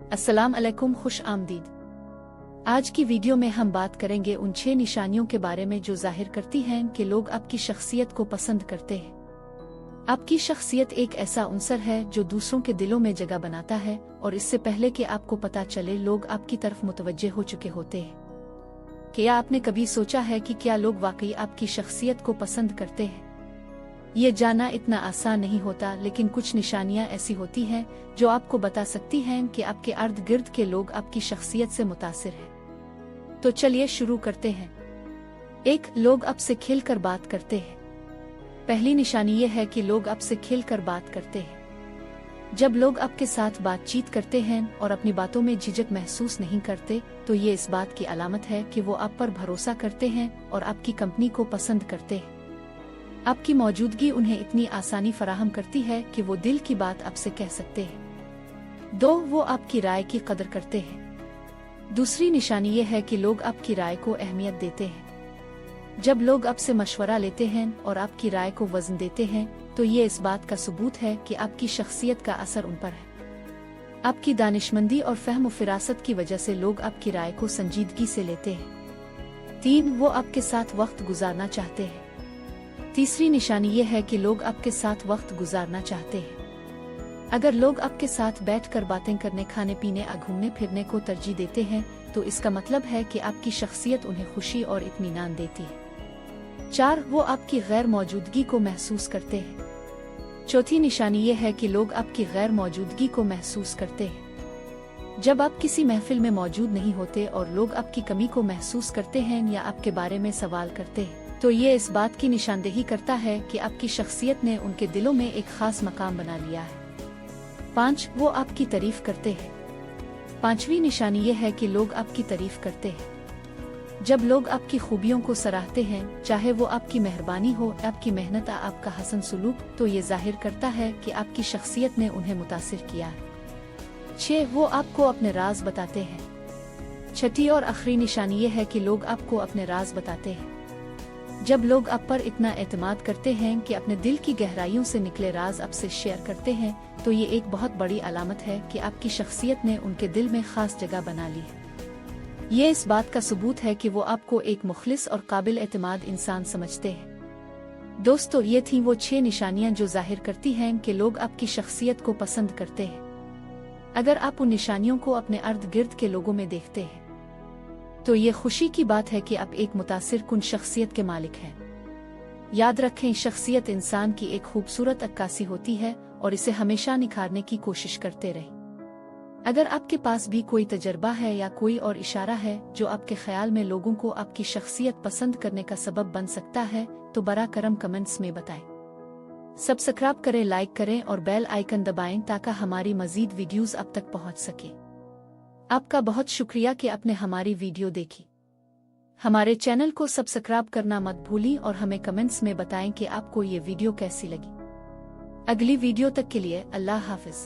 अस्सलाम अलैकुम, खुश आमदीद। आज की वीडियो में हम बात करेंगे उन 6 निशानियों के बारे में जो जाहिर करती हैं कि लोग आपकी शख्सियत को पसंद करते हैं। आपकी शख्सियत एक ऐसा अंसर है जो दूसरों के दिलों में जगह बनाता है और इससे पहले कि आपको पता चले लोग आपकी तरफ मुतवज्जे हो चुके होते हैं। क्या आपने कभी सोचा है कि क्या लोग वाकई आपकी शख्सियत को पसंद करते हैं? ये जानना इतना आसान नहीं होता, लेकिन कुछ निशानियां ऐसी होती हैं जो आपको बता सकती हैं कि आपके इर्द गिर्द के लोग आपकी शख्सियत से मुतासिर हैं। तो चलिए शुरू करते हैं। 1. लोग आपसे खिलकर बात करते हैं। पहली निशानी ये है कि लोग आपसे खिलकर बात करते हैं। जब लोग आपके साथ बातचीत करते हैं और अपनी बातों में झिझक महसूस नहीं करते, तो ये इस बात की अलामत है कि वो आप पर भरोसा करते हैं और आपकी कंपनी को पसंद करते हैं। आपकी मौजूदगी उन्हें इतनी आसानी फराहम करती है कि वो दिल की बात आपसे कह सकते हैं। 2. वो आपकी राय की कदर करते हैं। दूसरी निशानी ये है कि लोग आपकी राय को अहमियत देते हैं। जब लोग आपसे मशवरा लेते हैं और आपकी राय को वजन देते हैं, तो ये इस बात का सबूत है कि आपकी शख्सियत का असर उन पर है। आपकी दानिशमंदी और फहम फिरासत की वजह से लोग आपकी राय को संजीदगी से लेते हैं। 3. वो आपके साथ वक्त गुजारना चाहते हैं। तीसरी निशानी ये है कि लोग आपके साथ वक्त गुजारना चाहते हैं। अगर लोग आपके साथ बैठकर बातें करने, खाने पीने या घूमने फिरने को तरजीह देते हैं, तो इसका मतलब है कि आपकी शख्सियत उन्हें खुशी और इत्मीनान देती है। 4. वो आपकी गैर मौजूदगी को महसूस करते हैं। चौथी निशानी ये है कि लोग आपकी गैर मौजूदगी को महसूस करते हैं। जब आप किसी महफिल में मौजूद नहीं होते और लोग आपकी कमी को महसूस करते हैं या आपके बारे में सवाल करते हैं, तो ये इस बात की निशानदेही करता है कि आपकी शख्सियत ने उनके दिलों में एक खास मकाम बना लिया है। 5. वो आपकी तारीफ करते हैं। पांचवी निशानी ये है कि लोग आपकी तारीफ करते हैं। जब लोग आपकी खूबियों को सराहते हैं, चाहे वो आपकी मेहरबानी हो, आपकी मेहनत या आपका हसन सुलूक, तो ये जाहिर करता है कि आपकी शख्सियत ने उन्हें मुतासिर किया है। 6. वो आपको अपने राज बताते हैं। छठी और आखिरी निशानी ये है कि लोग आपको अपने राज बताते हैं। जब लोग आप पर इतना एतमाद करते हैं कि अपने दिल की गहराइयों से निकले राज आपसे शेयर करते हैं, तो ये एक बहुत बड़ी अलामत है कि आपकी शख्सियत ने उनके दिल में खास जगह बना ली है। ये इस बात का सबूत है कि वो आपको एक मुखलिस और काबिल एतमाद इंसान समझते हैं। दोस्तों, ये थी वो 6 निशानियां जो जाहिर करती हैं कि लोग आपकी शख्सियत को पसंद करते हैं। अगर आप उन निशानियों को अपने इर्द गिर्द के लोगों में देखते हैं, तो ये खुशी की बात है कि आप एक मुतासिर कुन शख्सियत के मालिक हैं। याद रखें, शख्सियत इंसान की एक खूबसूरत अक्कासी होती है और इसे हमेशा निखारने की कोशिश करते रहें। अगर आपके पास भी कोई तजर्बा है या कोई और इशारा है जो आपके ख्याल में लोगों को आपकी शख्सियत पसंद करने का सबब बन सकता है, तो बरा करम कमेंट्स में बताएं। सब्सक्राइब करें, लाइक करें और बेल आइकन दबाएं ताकि हमारी मजीद वीडियोस आप तक पहुंच सके। आपका बहुत शुक्रिया कि आपने हमारी वीडियो देखी। हमारे चैनल को सब्सक्राइब करना मत भूलिए और हमें कमेंट्स में बताएं कि आपको ये वीडियो कैसी लगी। अगली वीडियो तक के लिए अल्लाह हाफिज।